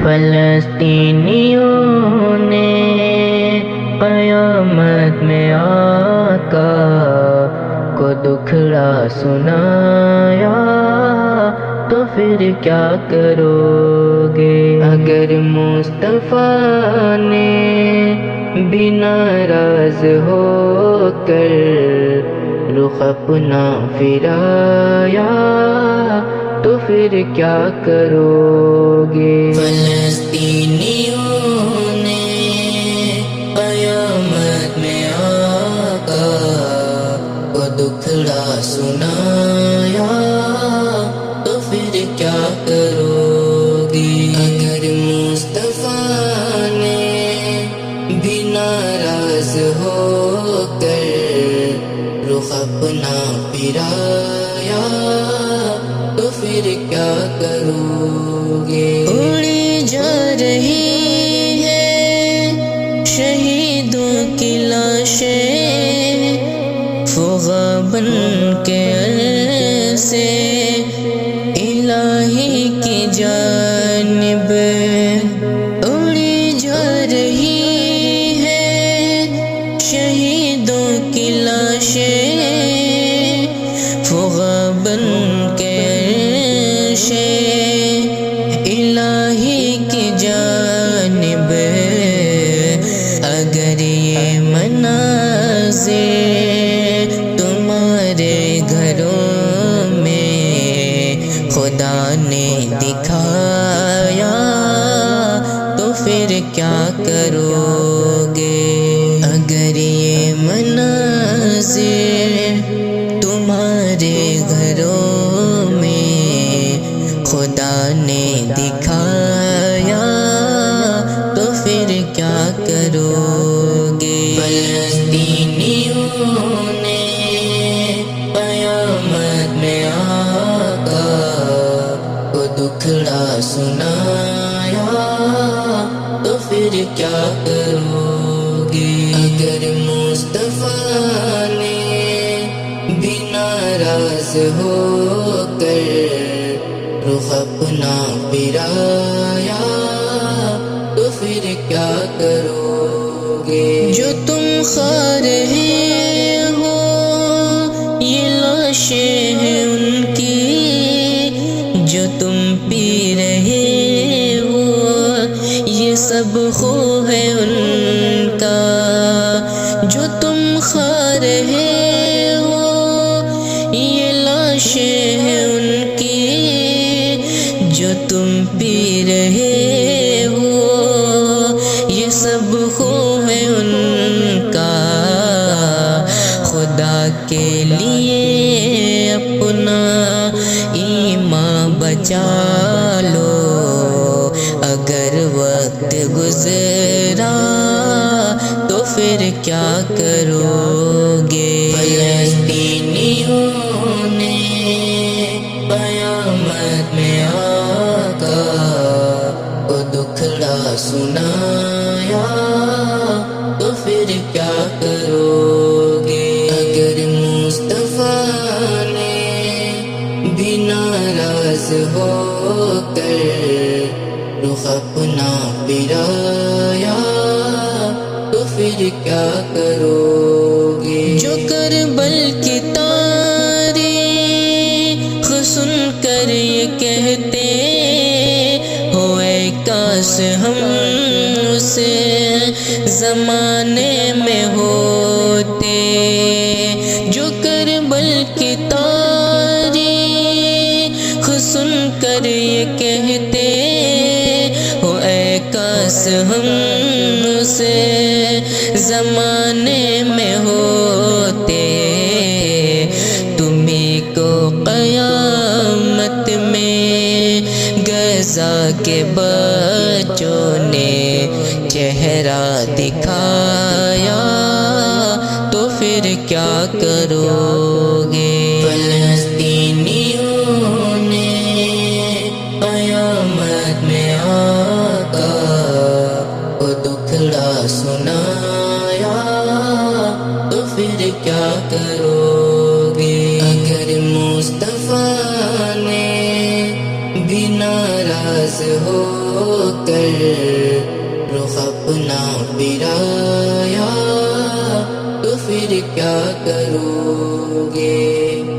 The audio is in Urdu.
فلسطینیوں نے قیامت میں آقا کو دکھڑا سنایا، تو پھر کیا کرو گے؟ اگر مصطفیٰ نے بھی ناراض ہو کر رخ اپنا پھرایا، تو پھر کیا کرو گے؟ فلسطینیوں نے قیامت میں آقا کو دکھڑا سنایا، تو پھر کیا کرو گے؟ اگر مصطفیٰ نے بھی ناراض ہو کر رخ اپنا پھرایا، تو پھر کیا کرو گے؟ اڑی جا رہی ہے شہیدوں کی لاشیں فغاں بن کے سے الہی کی جانب، اڑی جا رہی ہے شہیدوں کی لاشیں فغاں بن کے سے الہی کی جانب۔ اگر یہ مناظر تمہارے گھروں میں خدا نے دکھایا، تو پھر کیا کرو گے؟ اگر یہ مناظر تمہارے گھروں میں خدا نے دکھایا، تو پھر کیا کرو گے؟ فلسطینیوں نے قیامت میں آقا کو دکھڑا سنایا، تو پھر کیا کرو گے؟ اگر مصطفیٰ نے بھی ناراض ہو کر رخ اپنا پھرایا، تو پھر کیا کرو گے؟ جو تم کھا رہے ہو یہ لاشیں ہیں ان کی، جو تم پی رہے ہو یہ سب خو ہے ان کا، جو تم کھا رہے ہو یہ لاشیں ہیں ان کی، جو تم پی رہے ہو یہ سب خو ہے ان کا۔ خدا کے لیے اپنا ایمان بچا لو، اگر وقت گزرا تو پھر کیا کرو گے؟ فلسطینیوں نے قیامت میں آقا کو دکھڑا سنایا، تو پھر کیا کرو گے؟ اگر مصطفیٰ نے بھی ناراض ہو کر رخ اپنا پھرایا، تو پھر کیا کرو گے؟ جو کربل کی تاریخ سن کر یہ کہتے ہو اے کاش ہم اس زمانے میں ہوتے، جو کربل کی تاریخ سن کر یہ کہتے ہو اے کاش ہم اس زمانے میں ہوتے، تمہیں کو قیامت میں غزہ کے بچوں نے چہرہ دکھایا، تو پھر کیا کرو گے؟ فلسطینیوں نے قیامت میں آقا کو دکھڑا سنایا، تو پھر کیا کرو گے؟ اگر مصطفیٰ نے بھی ناراض ہو کر کر رخ اپنا پھرایا تو پھر کیا کرو گے؟